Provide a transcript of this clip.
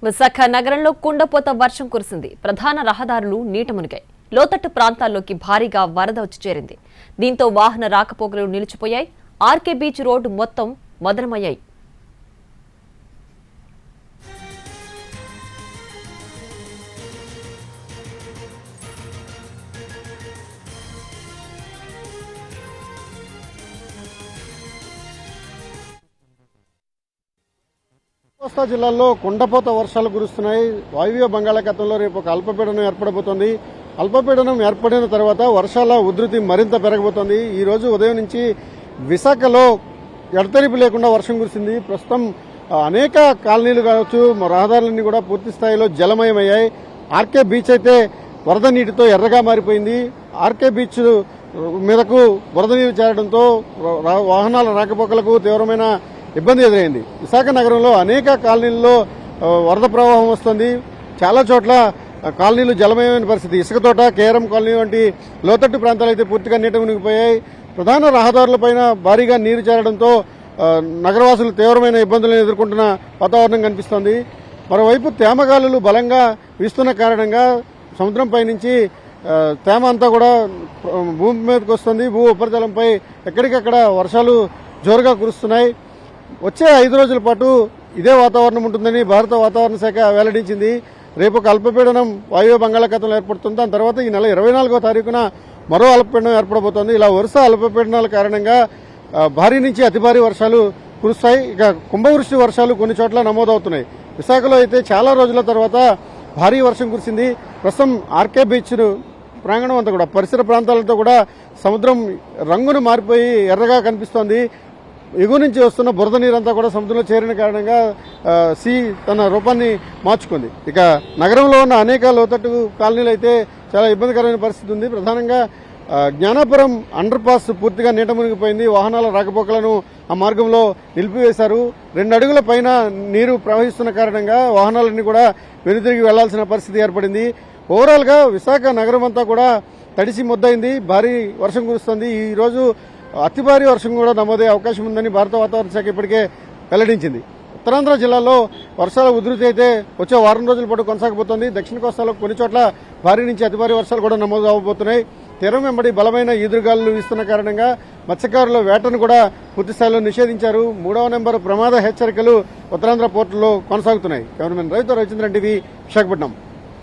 విశాఖ నగరంలో కుండపోత వర్షం కురిసింది. ప్రధాన రహదారులు నీట మునిగాయి. లోతట్టు ప్రాంతాల్లోకి భారీగా వరద వచ్చి చేరింది. దీంతో వాహన రాకపోకలు నిలిచిపోయాయి. ఆర్కే బీచ్ రోడ్డు మొత్తం మదనమయ్యాయి. కోస్తా జిల్లాల్లో కుండపోత వర్షాలు కురుస్తున్నాయి. వాయువ్య బంగాళాఖాతంలో రేపు ఒక అల్పపీడనం ఏర్పడబోతోంది. అల్పపీడనం ఏర్పడిన తర్వాత వర్షాల ఉధృతి మరింత పెరగబోతోంది. ఈ రోజు ఉదయం నుంచి విశాఖలో ఎడతెరిపి లేకుండా వర్షం కురిసింది. ప్రస్తుతం అనేక కాలనీలు కావచ్చు, రహదారులన్నీ కూడా పూర్తి స్థాయిలో జలమయమయ్యాయి. ఆర్కే బీచ్ అయితే వరద నీటితో ఎర్రగా మారిపోయింది. ఆర్కే బీచ్ మీదకు వరద నీరు చేరడంతో వాహనాల రాకపోకలకు తీవ్రమైన ఇబ్బంది ఎదురైంది. విశాఖ నగరంలో అనేక కాలనీల్లో వరద ప్రవాహం వస్తుంది. చాలా చోట్ల కాలనీలు జలమయమైన పరిస్థితి. ఇసుకతోట, కేఆర్ఎం కాలనీ వంటి లోతట్టు ప్రాంతాలు అయితే పూర్తిగా నీట మునిగిపోయాయి. ప్రధాన రహదారులపైన భారీగా నీరు చేరడంతో నగరవాసులు తీవ్రమైన ఇబ్బందులను ఎదుర్కొంటున్న వాతావరణం కనిపిస్తోంది. మరోవైపు తేమగాలులు బలంగా వీస్తున్న కారణంగా సముద్రంపై నుంచి తేమ అంతా కూడా భూమి మీదకి వస్తుంది. భూ ఉపరితలంపై ఎక్కడికక్కడ వర్షాలు జోరుగా కురుస్తున్నాయి. వచ్చే 5 రోజుల పాటు ఇదే వాతావరణం ఉంటుందని భారత వాతావరణ శాఖ వెల్లడించింది. రేపు ఒక అల్పపీడనం వాయువ్య బంగాళాఖాతంలో ఏర్పడుతుంది. దాని తర్వాత ఈ నెల 24వ తారీఖున మరో అల్పపీడనం ఏర్పడబోతోంది. ఇలా వరుస అల్పపీడనాల కారణంగా భారీ నుంచి అతి భారీ వర్షాలు కురుస్తాయి. ఇక కుంభవృష్టి వర్షాలు కొన్ని చోట్ల నమోదవుతున్నాయి. విశాఖలో అయితే చాలా రోజుల తర్వాత భారీ వర్షం కురిసింది. ప్రస్తుతం ఆర్కే బీచ్ ప్రాంగణం అంతా కూడా పరిసర ప్రాంతాలతో కూడా సముద్రం రంగును మారిపోయి ఎర్రగా కనిపిస్తోంది. ఎగువ నుంచి వస్తున్న బురద నీరంతా కూడా సముద్రంలో చేరిన కారణంగా సీ తన రూపాన్ని మార్చుకుంది. ఇక నగరంలో ఉన్న అనేక లోతట్టు కాలనీలు అయితే చాలా ఇబ్బందికరమైన పరిస్థితి ఉంది. ప్రధానంగా జ్ఞానాపురం అండర్ పాస్ పూర్తిగా నీట మునిగిపోయింది. వాహనాల రాకపోకలను ఆ మార్గంలో నిలిపివేశారు. 2 అడుగుల పైన నీరు ప్రవహిస్తున్న కారణంగా వాహనాలన్నీ కూడా వెనుతిరిగి వెళ్లాల్సిన పరిస్థితి ఏర్పడింది. ఓవరాల్ గా విశాఖ నగరం అంతా కూడా తడిసి ముద్దయింది. భారీ వర్షం కురుస్తుంది. ఈ రోజు అతి భారీ వర్షం కూడా నమోదయ్యే అవకాశం ఉందని భారత వాతావరణ శాఖ ఇప్పటికే వెల్లడించింది. ఉత్తరాంధ్ర జిల్లాలో వర్షాల ఉధృతి అయితే వచ్చే వారం రోజుల పాటు కొనసాగబోతోంది. దక్షిణ కోస్తాలో కొన్ని చోట్ల భారీ నుంచి అతి భారీ వర్షాలు కూడా నమోదు అవబోతున్నాయి. తీరం వెంబడి బలమైన ఈదురుగాలులు వీస్తున్న కారణంగా మత్స్యకారుల వేటను కూడా పూర్తి స్థాయిలో నిషేధించారు. 3వ నెంబర్ ప్రమాద హెచ్చరికలు ఉత్తరాంధ్ర పోర్టులో కొనసాగుతున్నాయి. కెమెరామెన్ రవితో రవిచంద్రన్ టీవీ, విశాఖపట్నం.